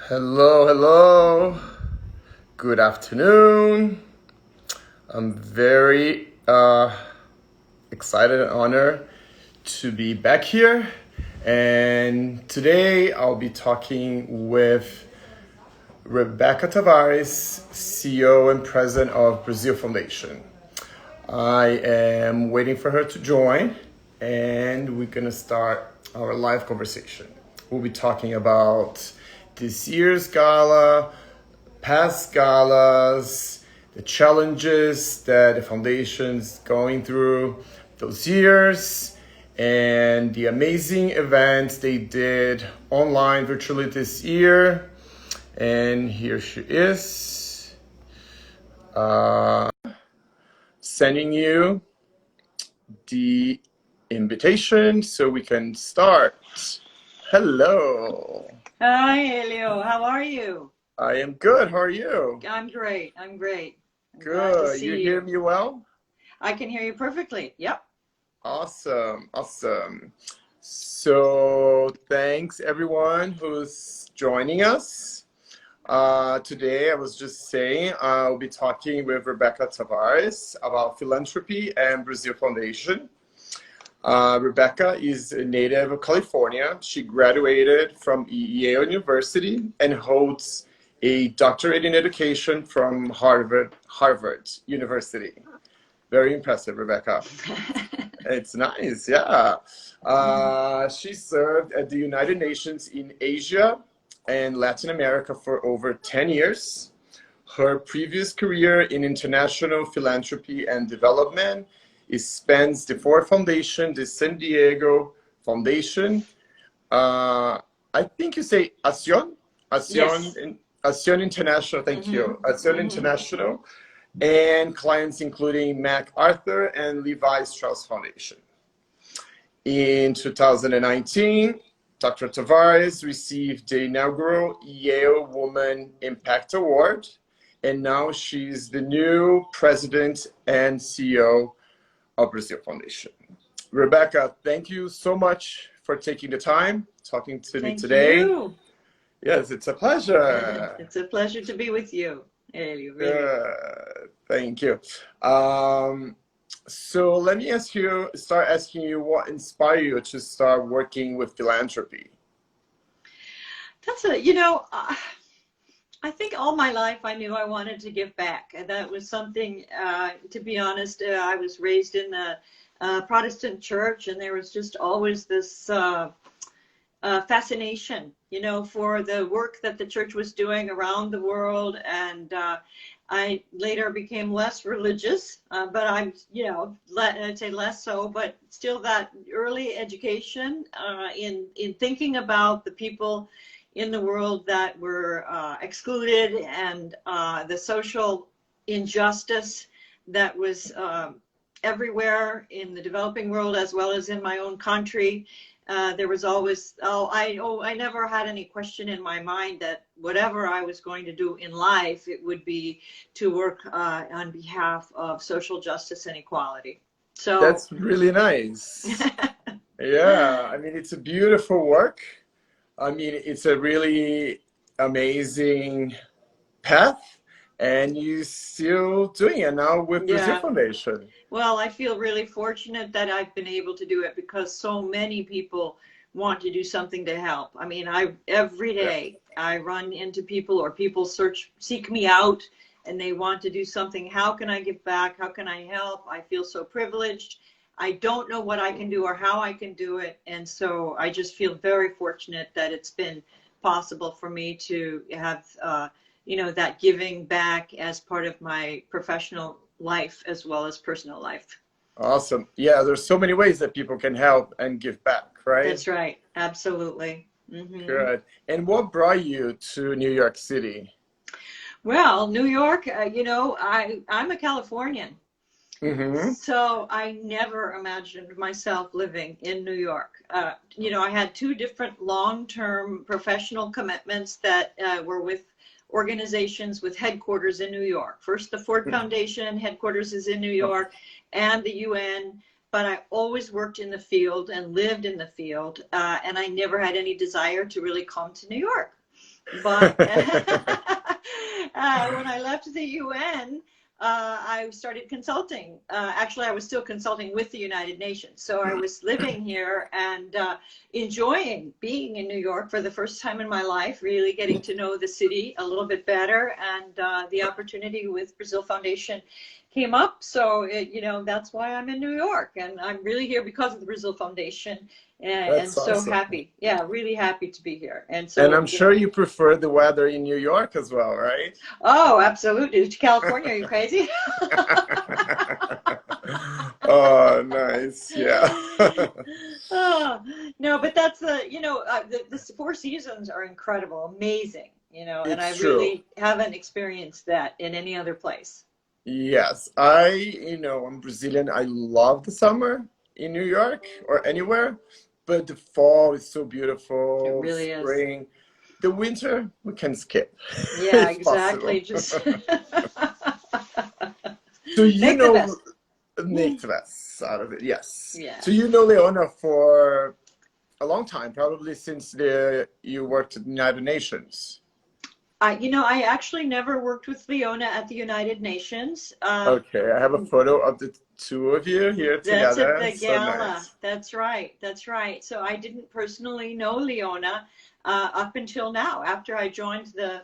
Hello, hello. Good afternoon. I'm very excited and honored to be back here. And today I'll be talking with Rebecca Tavares, CEO and president of BrazilFoundation. I am waiting for her to join, and we're gonna start our live conversation. We'll be talking about this year's gala, past galas, the challenges that the foundation's going through those years, and the amazing events they did online virtually this year. And here she is, sending you the invitation so we can start. Hello. Hi, Helio. How are you? I am good. How are you? I'm great. I'm great. I'm glad to Good. see You you. hear me well? I can hear you perfectly. Yep. Awesome. Awesome. So thanks everyone who's joining us. Today, I was just saying, I'll be talking with Rebecca Tavares about philanthropy and BrazilFoundation. Rebecca is a native of California. She graduated from Yale University and holds a doctorate in education from Harvard University. Very impressive, Rebecca. It's nice, yeah. She served at the United Nations in Asia and Latin America for over 10 years. Her previous career in international philanthropy and development spans the Ford Foundation, the San Diego Foundation. I think you say Acción? Yes. Acción International, thank you. Acción International, and clients including MacArthur and Levi Strauss Foundation. In 2019, Dr. Tavares received the inaugural Yale Woman Impact Award, and now she's the new president and CEO of BrazilFoundation. Rebecca, thank you so much for taking the time, talking to me today. Thank you. Yes, it's a pleasure. It's a pleasure to be with you, Helio. Really. Thank you. So let me start asking you what inspired you to start working with philanthropy? That's I think all my life I knew I wanted to give back. And that was something, to be honest, I was raised in a Protestant church, and there was just always this fascination, for the work that the church was doing around the world. And I later became less religious, but I'm, I'd say less so, but still that early education in thinking about the people in the world that were excluded, and the social injustice that was everywhere in the developing world as well as in my own country. There was always, I never had any question in my mind that whatever I was going to do in life, it would be to work on behalf of social justice and equality. So that's really nice. Yeah, I mean, it's a beautiful work. I mean, it's a really amazing path, and you're still doing it now with BrazilFoundation. Well, I feel really fortunate that I've been able to do it, because so many people want to do something to help. I mean, every day I run into people, or people seek me out, and they want to do something. How can I give back? How can I help? I feel so privileged. I don't know what I can do or how I can do it. And so I just feel very fortunate that it's been possible for me to have, that giving back as part of my professional life as well as personal life. Awesome. Yeah, there's so many ways that people can help and give back, right? That's right. Absolutely. Good. And what brought you to New York City? Well, New York, I'm a Californian. So I never imagined myself living in New York. I had two different long-term professional commitments that were with organizations with headquarters in New York. First, the Ford Foundation headquarters is in New York, and the UN. But I always worked in the field and lived in the field, and I never had any desire to really come to New York. But when I left the UN, I started consulting. Actually, I was still consulting with the United Nations. So I was living here and enjoying being in New York for the first time in my life, really getting to know the city a little bit better. And the opportunity with BrazilFoundation came up. So, that's why I'm in New York. And I'm really here because of the BrazilFoundation. And That's so awesome. happy. Yeah, really happy to be here. And And so, I'm sure you prefer the weather in New York as well, right? oh, absolutely. California, are you crazy? Oh, nice. Yeah. Oh, no, but that's the Four Seasons are incredible, amazing, and I It's true. really haven't experienced that in any other place. Yes. I'm Brazilian. I love the summer in New York or anywhere, but the fall is so It beautiful, really is. spring. The winter, we can skip Yeah, if exactly. possible. Just So make the best. make the best out of it, yes. Yeah. So you know Leona for a long time, probably since you worked at the United Nations. I actually never worked with Leona at the United Nations. Okay, I have a photo of the two of you here That's at together. the So gala. nice. That's right. That's right. So I didn't personally know Leona up until now, after I joined the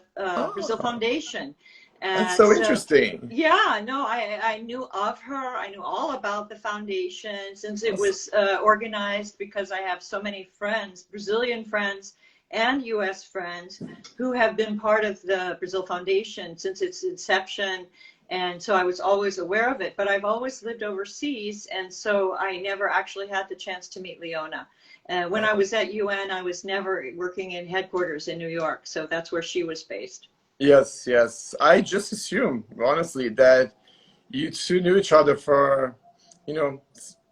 Brazil Oh, Foundation. that's so So, interesting. yeah, no, I knew of her. I knew all about the foundation since it was organized because I have so many friends, Brazilian friends and U.S. friends, who have been part of the Brazil Foundation since its inception. And so I was always aware of it, but I've always lived overseas, and so I never actually had the chance to meet Leona. When I Oh, was at UN, I was never working in headquarters in New York, so that's where she was based. yes, yes. I just assumed, honestly, that you two knew each other for, you know,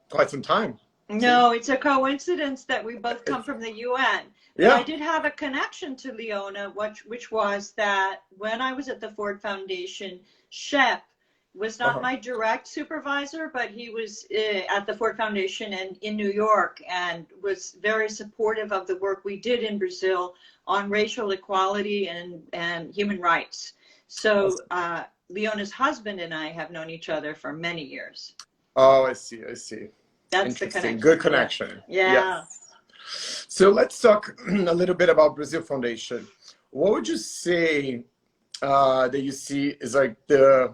quite some time. See? No, it's a coincidence that we both come It's, from the UN, but I yeah. did have a connection to Leona, which was that when I was at the Ford Foundation, Shep was not Uh-huh. my direct supervisor, but he was at the Ford Foundation and in New York and was very supportive of the work we did in Brazil on racial equality and human rights. So Leona's husband and I have known each other for many years. Oh, I see, I see. That's the Interesting. Good connection. Yeah. connection. Yeah. Yes. So let's talk a little bit about Brazil Foundation. What would you say that you see is like the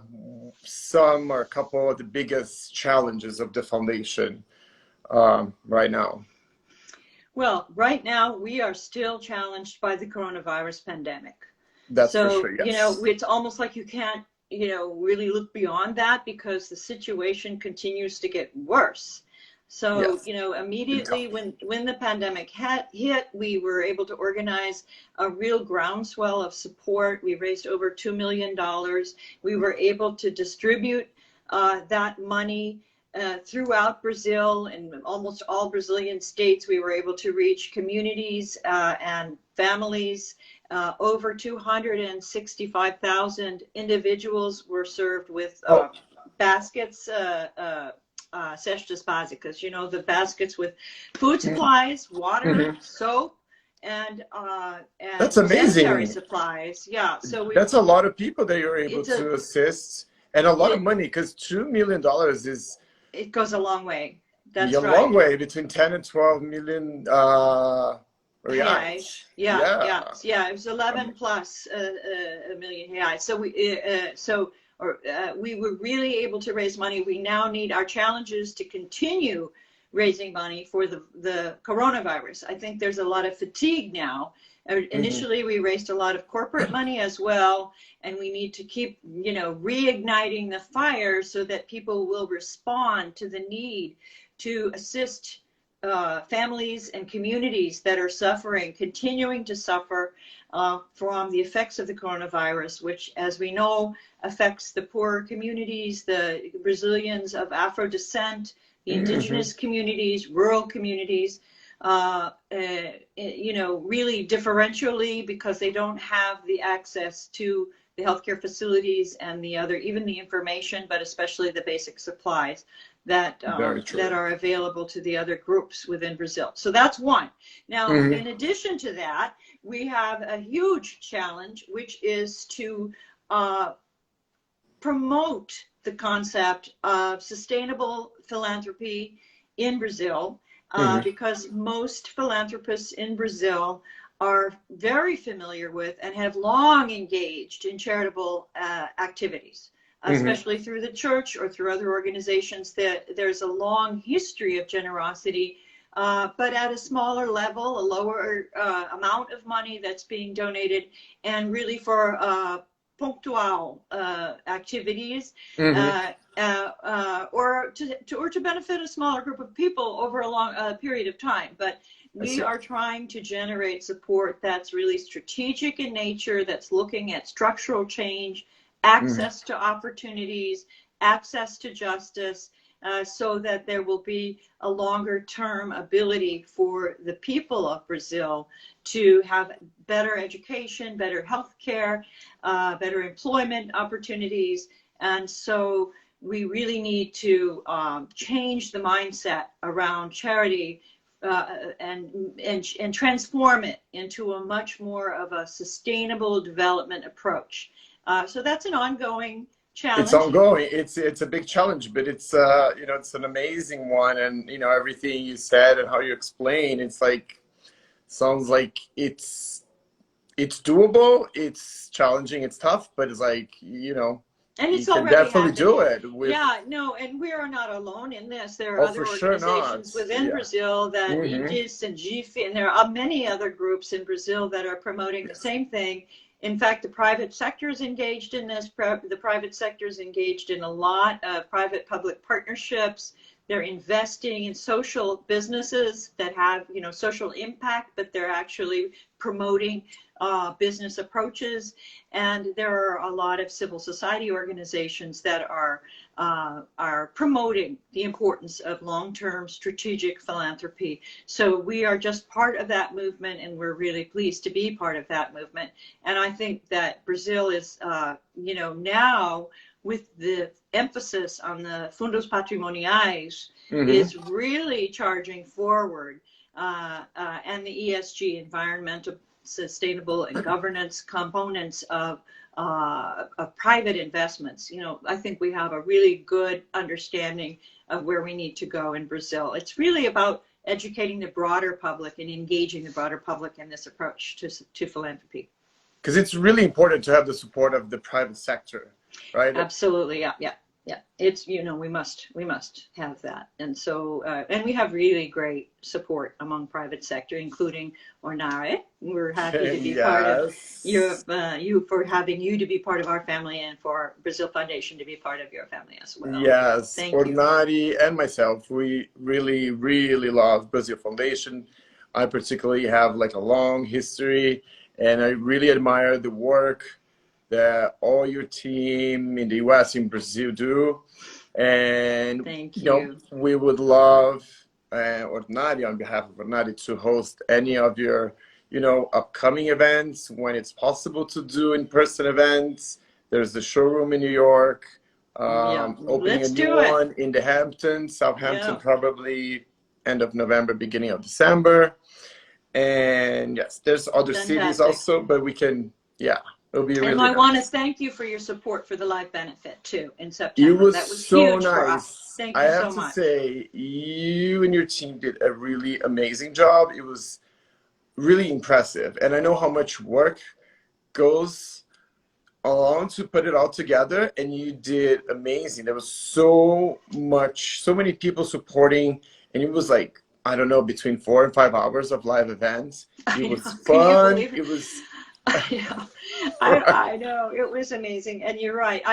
some or a couple of the biggest challenges of the foundation right now? Well, right now we are still challenged by the coronavirus pandemic. That's for So, sure. Yes. it's almost like you can't, really look beyond that because the situation continues to get worse. So, Yes. Really immediately tough. when the pandemic hit, we were able to organize a real groundswell of support. We raised over $2 million. We were able to distribute that money throughout Brazil and almost all Brazilian states. We were able to reach communities and families. Over 265,000 individuals were served with Oh, baskets, cestas básicas, the baskets with food supplies, water, mhm. soap, That's and sanitary amazing. supplies. Yeah, so That's a lot of people that you're able it's a to assist and a lot of it money because $2 million is it goes a long way. a That's long right. way between 10 and 12 million reais. Reais. Yeah, Yeah. yeah, yeah. It was 11 plus a million reais. So we were really able to raise money. We now need our challenges to continue raising money for the coronavirus. I think there's a lot of fatigue now. Mhm. Initially, we raised a lot of corporate money as well, and we need to keep, reigniting the fire so that people will respond to the need to assist families and communities that are suffering, continuing to suffer from the effects of the coronavirus, which, as we know, affects the poorer communities, the Brazilians of Afro descent, the Mhm. indigenous communities, rural communities, really differentially because they don't have the access to the healthcare facilities and the other, even the information, but especially the basic supplies Very true. that are available to the other groups within Brazil. So that's one. Now, in addition to that, we have a huge challenge, which is to promote the concept of sustainable philanthropy in Brazil, because most philanthropists in Brazil are very familiar with and have long engaged in charitable activities, especially through the church or through other organizations. That there's a long history of generosity, but at a smaller level, a lower amount of money that's being donated, and really for punctual activities, or to benefit a smaller group of people over a long period of time. But we are trying to generate support that's really strategic in nature, that's looking at structural change, access to opportunities, access to justice, so that there will be a longer term ability for the people of Brazil to have better education, better health care, better employment opportunities. And so we really need to change the mindset around charity, and transform it into a much more of a sustainable development approach. So that's an ongoing challenge. It's ongoing. It's a big challenge, but it's you know, it's an amazing one. And you know, everything you said and how you explain, it's like, sounds like it's doable. It's challenging. It's tough, but it's like, you know, and it's you can already definitely do it. Yeah, no, and we are not alone in this. There are other organizations within Brazil that IDIS and GIF, and there are many other groups in Brazil that are promoting the same thing. In fact, the private sector is engaged in this. The private sector is engaged in a lot of private-public partnerships. They're investing in social businesses that have, you know, social impact, but they're actually promoting business approaches. And there are a lot of civil society organizations that are promoting the importance of long-term strategic philanthropy. So we are just part of that movement, and we're really pleased to be part of that movement. And I think that Brazil is, you know, now with the emphasis on the fundos patrimoniais, is really charging forward, and the ESG, environmental, sustainable, and governance components of private investments. You know, I think we have a really good understanding of where we need to go in Brazil. It's really about educating the broader public and engaging the broader public in this approach to philanthropy. Because it's really important to have the support of the private sector, right? Absolutely, yeah. It's, you know, we must have that. And so, and we have really great support among private sector, including Ornare. We're happy to be part of for having you to be part of our family, and for BrazilFoundation to be part of your family as well. Yes, Thank Ornare you. and myself, we really, really love BrazilFoundation. I particularly have like a long history, and I really admire the work that all your team in the US, in Brazil do. And Thank you. You know, we would love Ornare, on behalf of Ornare, to host any of your, you know, upcoming events when it's possible to do in-person events. There's the showroom in New York, opening a new one in the Hamptons, Southampton, probably end of November, beginning of December. And yes, there's other cities also, but we can, it'll be really nice. I want to thank you for your support for the live benefit too in September. That was so huge nice. For us. Thank you so much. I have to say, you and your team did a really amazing job. It was really impressive. And I know how much work goes on to put it all together, and you did amazing. There was so many people supporting, and it was like, I don't know, between 4 and 5 hours of live events. It was fun. It was... I know, it was amazing, and you're right.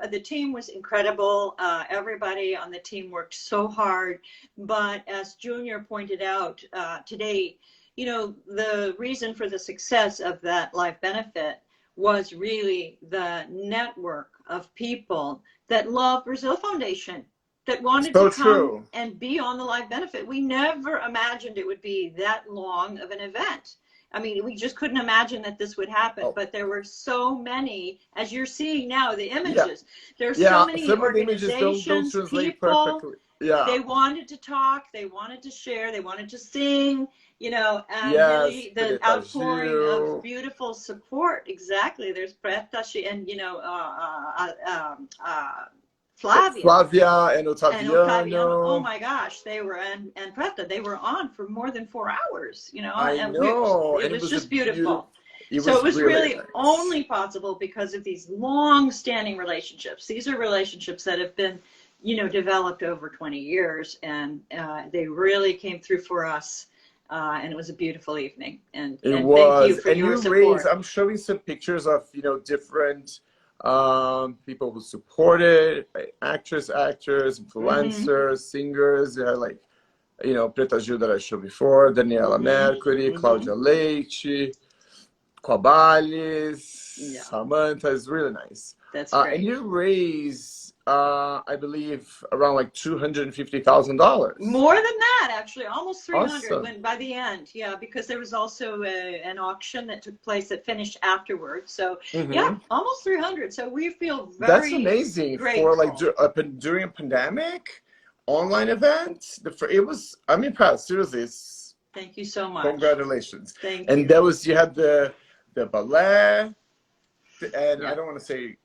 The team was incredible. Everybody on the team worked so hard, but as Junior pointed out today, you know, the reason for the success of that live benefit was really the network of people that love BrazilFoundation, that wanted to come and be on the live benefit. We never imagined it would be that long of an event. I mean, we just couldn't imagine that this would happen, but there were so many, as you're seeing now, the images. There's so many organizations, people, Yeah. they wanted to talk, they wanted to share, they wanted to sing, you know, and Yes, really the Preta outpouring of Gil. beautiful support. Exactly. There's Preta, and, you know, Flavia. Flavia and And Ottaviano, oh Ottaviano. my gosh, they were, and Preta, they were on for more than 4 hours, you know, I and know. it And it was was a just beautiful, beautiful. it So it was was really really nice. only possible because of these long-standing relationships. These are relationships that have been, you know, developed over 20 years, and they really came through for us. And it was a beautiful evening. And It thank you was. for And your you raised, support. I'm showing some pictures of, you know, different people who supported, like actors, Mm-hmm. influencers, singers. You had like, you know, Preta Gil that I showed before, Daniela Mm-hmm. Mercury, Mm-hmm. Claudia Leite, Quabalis, Yeah, Samantha. Is really nice. that's And great. you raised, I believe, around like $250,000. More than that, actually, almost 300 Awesome. when by the end. Yeah, because there was also an auction that took place that finished afterwards. So yeah, Hmm. almost 300. So we feel That's very amazing for like grateful. during a pandemic, online event. It was. I'm impressed. Seriously, it's, Thank you so much. congratulations. Thank And you. that was, you had the ballet, and I Yeah. don't want to say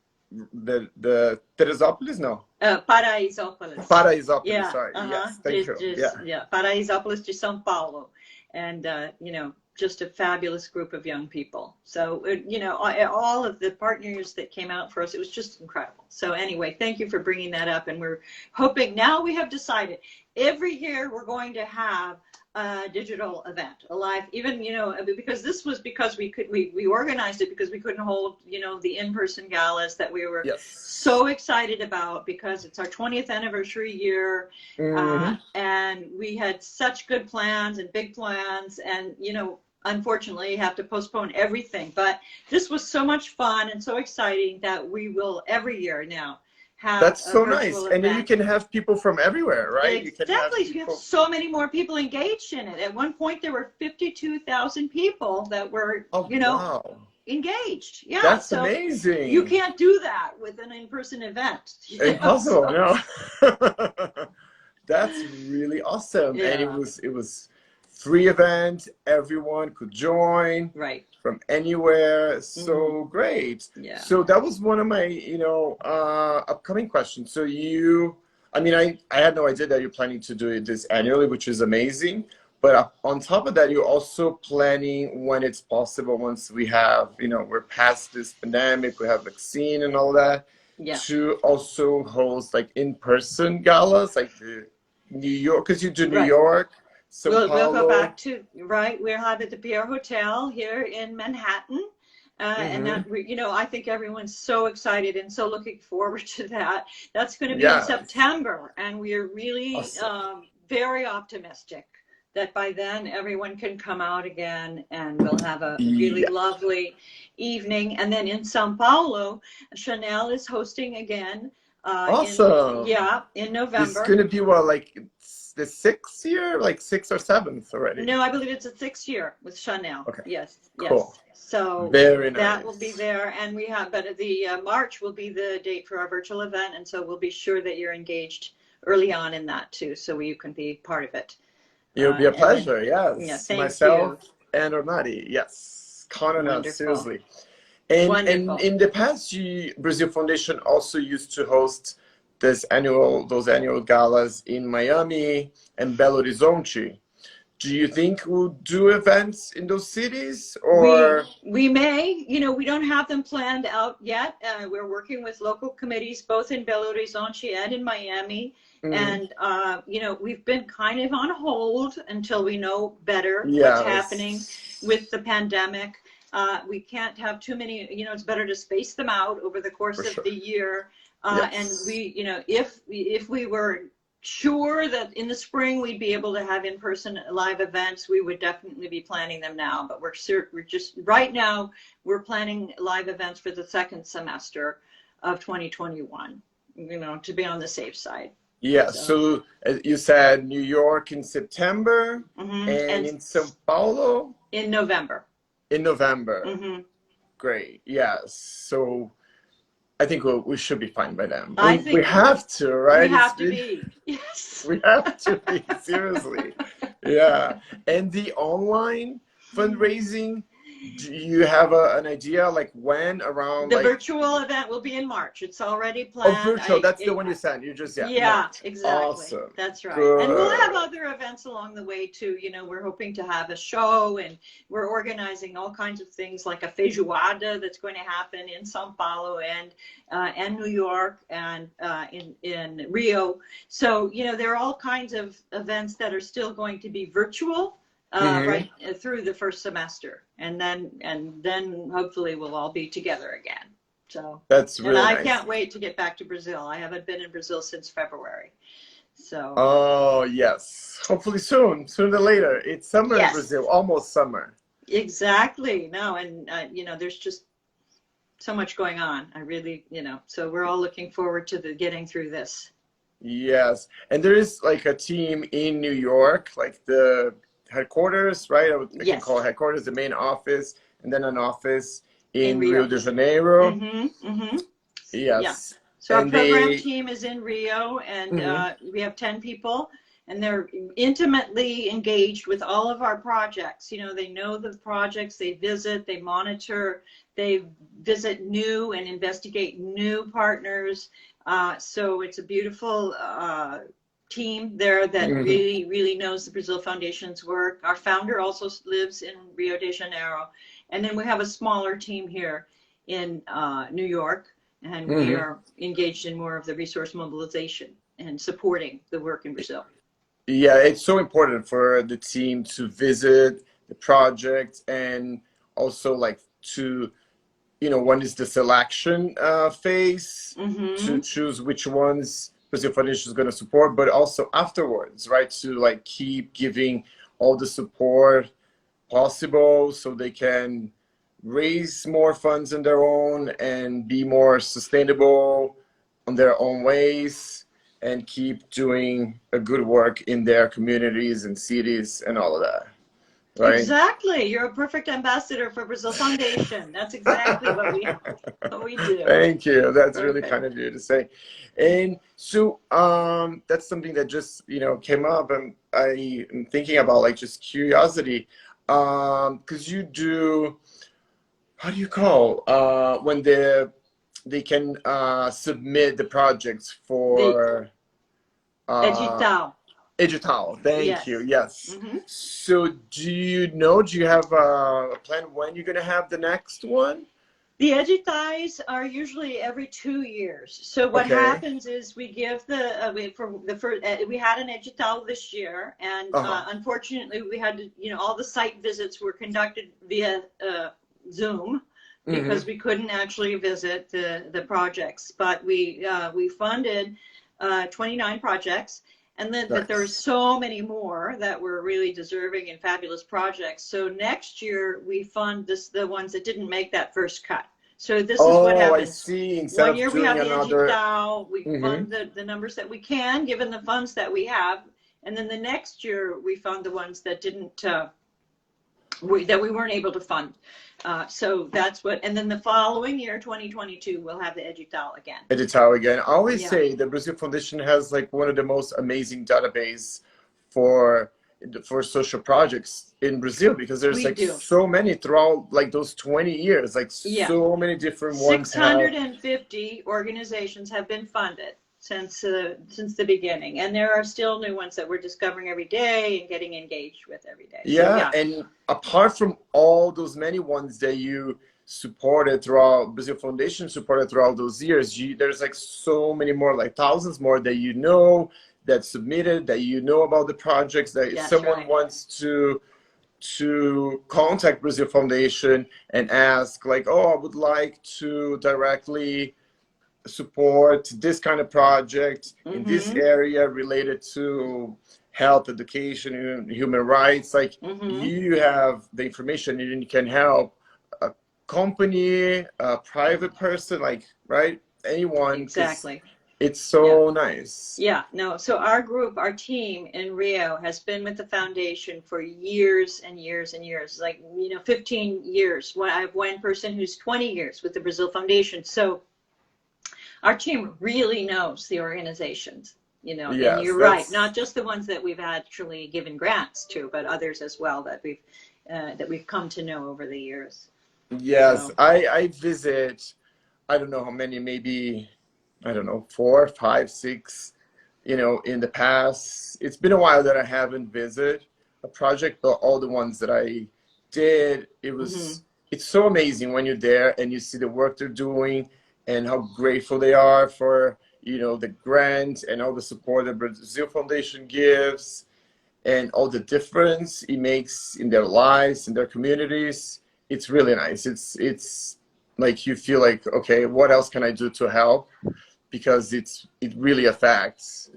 the Teresópolis, no, Paraisópolis. Paraisópolis. Yeah, Sorry. uh-huh. Yes, thank you. Yeah. Yeah, Paraisópolis de São Paulo. And, you know, just a fabulous group of young people. So, you know, all of the partners that came out for us, it was just incredible. So anyway, thank you for bringing that up. And we're hoping, now we have decided every year we're going to have a digital event, a live, even, you know, because this was because we organized it because we couldn't hold, you know, the in-person galas that we were Yes. so excited about, because it's our 20th anniversary year. Hmm. And we had such good plans and big plans, and, you know, unfortunately have to postpone everything. But this was so much fun and so exciting that we will every year now have That's a so nice. virtual And then you event. can have people from everywhere, right? You can have Exactly. You have people. so many more people engaged in it. At one point, there were 52,000 people that were, Oh, you know, wow. engaged. Yeah. That's So you amazing. can't do that with an in-person event. You know? Impossible, So no. That's really awesome. And it yeah. was free event, everyone could join Right. from anywhere. Mm-hmm. So great. Yeah. So that was one of my, you know, upcoming questions. So I mean, I had no idea that you're planning to do this annually, which is amazing. But on top of that, you're also planning, when it's possible, once we have, you know, we're past this pandemic, we have vaccine and all that, Yeah. to also host like in-person galas, like the New York, because you do New Right. York, Sao We'll go back Paulo. to, right. We'll have it at the Pierre Hotel here in Manhattan. And Hmm. that, you know, I think everyone's so excited and so looking forward to that. That's going to be in Yes. September. And we are really Awesome. very optimistic that by then everyone can come out again and we'll have a really Yeah. lovely evening. And then in Sao Paulo, Chanel is hosting again Awesome. in This is November. gonna be what, like it's the 6th year, like sixth or seventh already. No, I believe it's a 6th year with Chanel. Okay. Yes, Cool. yes. So Very that will be nice. there, and we have, but the March will be the date for our virtual event, and so we'll be sure that you're engaged early on in that too, so you can be part of it. It'll be a And then, pleasure. yeah, Yes. thank Myself you. and Ornare. Yes. Count on us, Wonderful, seriously. And wonderful. in the past, Brazil Foundation also used to host those annual galas in Miami and Belo Horizonte. Do you think we'll do events in those cities, or? We may, you know, we don't have them planned out yet. We're working with local committees both in Belo Horizonte and in Miami. Mm, And, you know, we've been kind of on hold until we know better what's happening yes, with the pandemic. We can't have too many, you know, it's better to space them out over the course for of sure. the year. And Yes. we, you know, if we were sure that in the spring we'd be able to have in-person live events, we would definitely be planning them now. But we're just right now we're planning live events for the second semester of 2021, you know, to be on the safe side. Yeah. So So you said New York in September, and and in Sao Paulo in November. in November. Hmm. Great. Yes. So I think we should be fine by then. I think we have to, right? We have to be. Yes. We have to be, seriously. Yeah. And the online fundraising, do you have an idea like when around The like virtual event will be in March. It's already planned. virtual? That's the one you sent. You just March. Exactly. Awesome. That's right. Good. And we'll have other events along the way too. You know, we're hoping to have a show, and we're organizing all kinds of things like a feijoada that's going to happen in São Paulo and New York and in Rio. So you know, there are all kinds of events that are still going to be virtual. Right through the first semester, and then hopefully we'll all be together again. So that's really and I nice. can't wait to get back to Brazil. I haven't been in Brazil since February. So oh yes, hopefully sooner than later. It's summer in Brazil, almost summer. Exactly. No, and you know, there's just so much going on. I really, you know, so we're all looking forward to getting through this. Yes, and there is like a team in New York, like the headquarters, right? I can call headquarters the main office, and then an office in Rio de Janeiro. Yes. Yeah. So our program team is in Rio, and we have 10 people, and they're intimately engaged with all of our projects. You know, they know the projects, they visit, they monitor, they visit new and investigate new partners. So it's a beautiful team there that really knows the BrazilFoundation's work. Our founder also lives in Rio de Janeiro, and then we have a smaller team here in New York, and we are engaged in more of the resource mobilization and supporting the work in Brazil. Yeah, it's so important for the team to visit the project, and also like to, you know, when is the selection phase to choose which ones BrazilFoundation is going to support, but also afterwards, right? To like keep giving all the support possible so they can raise more funds on their own and be more sustainable on their own ways, and keep doing a good work in their communities and cities and all of that. Right? Exactly. You're a perfect ambassador for BrazilFoundation. That's exactly what we do. Thank you. That's really kind of you to say. And so that's something that just, you know, came up, and I am thinking about like just curiosity, because you do, how do you call when they can submit the projects for edital. Thank you. Yes. So do you have a plan when you're going to have the next one? The editais are usually every 2 years. So what happens is we give we had an edital this year, and unfortunately we had to, you know, all the site visits were conducted via Zoom because we couldn't actually visit the projects. But we funded 29 projects. And then but there are so many more that were really deserving and fabulous projects. So next year we fund the ones that didn't make that first cut. So this is what happens. I see. Instead One year we have the edital, we Mm-hmm. fund the numbers that we can, given the funds that we have. And then the next year we fund the ones that didn't, that we weren't able to fund. So that's what, and then the following year, 2022, we'll have the edital again. Edital again. I always say the BrazilFoundation has like one of the most amazing database for social projects in Brazil, because there's so many throughout like those 20 years, like so many different ones. 650 organizations have been funded since the beginning, and there are still new ones that we're discovering every day and getting engaged with every day. And apart from all those many ones that you supported throughout, BrazilFoundation supported throughout those years, there's like so many more, like thousands more that you know, that submitted, that you know about the projects, that if someone wants to contact BrazilFoundation and ask like, oh, I would like to directly support this kind of project in this area related to health, education, and human rights, like you have the information and you can help a company, a private person, like, right, anyone. Exactly. It's so nice. So our group, our team in Rio has been with the foundation for years and years and years, like, you know, 15 years. I have one person who's 20 years with the BrazilFoundation. So our team really knows the organizations, you know, Yes, and you're right, not just the ones that we've actually given grants to, but others as well that we've come to know over the years. Yes, So. I visit, I don't know how many, maybe, I don't know, 4, 5, 6, you know, in the past. It's been a while that I haven't visited a project, but all the ones that I did, it was, it's so amazing when you're there and you see the work they're doing and how grateful they are for, you know, the grant and all the support that BrazilFoundation gives and all the difference it makes in their lives, in their communities. It's really nice. It's like you feel like, okay, what else can I do to help? Because it really affects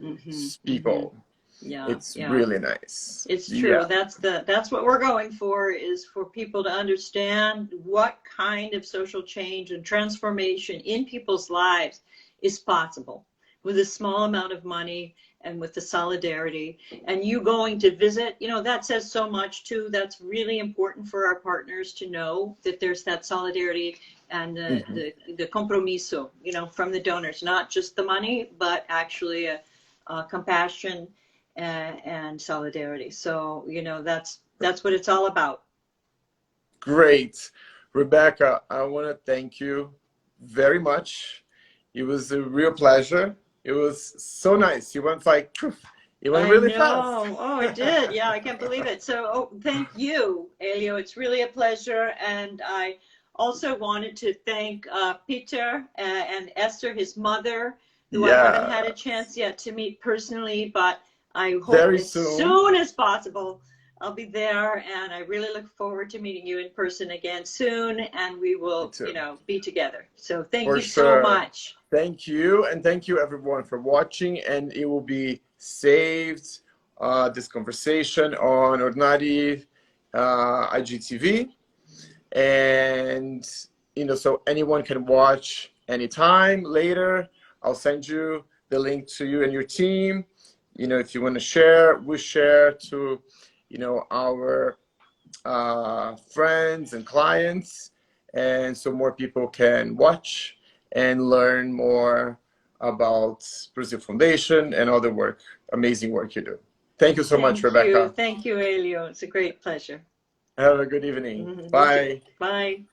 people. Yeah, It's yeah. really nice. It's true. Yeah. That's what we're going for, is for people to understand what kind of social change and transformation in people's lives is possible with a small amount of money and with the solidarity. And you going to visit, you know, that says so much too. That's really important for our partners to know that there's that solidarity and the compromiso, you know, from the donors, not just the money, but actually a compassion and solidarity. So, you know, that's what it's all about. Great. Rebecca, I want to thank you very much. It was a real pleasure. It was so nice. You went like, it went really fast. Oh, it did. Yeah, I can't believe it. So, thank you, Helio. It's really a pleasure. And I also wanted to thank Peter and Esther, his mother, who I haven't had a chance yet to meet personally, but I hope very as soon as possible I'll be there, and I really look forward to meeting you in person again soon, and we will, you know, be together. So thank you so much. Thank you, and thank you everyone for watching, and it will be saved, this conversation on Ornare IGTV, and, you know, so anyone can watch anytime later. I'll send you the link to you and your team. You know, if you want to share, we share to, you know, our friends and clients, and so more people can watch and learn more about BrazilFoundation and all the work, amazing work you do. Thank you so much, Rebecca. Thank you, Helio. It's a great pleasure. Have a good evening. Bye. Bye.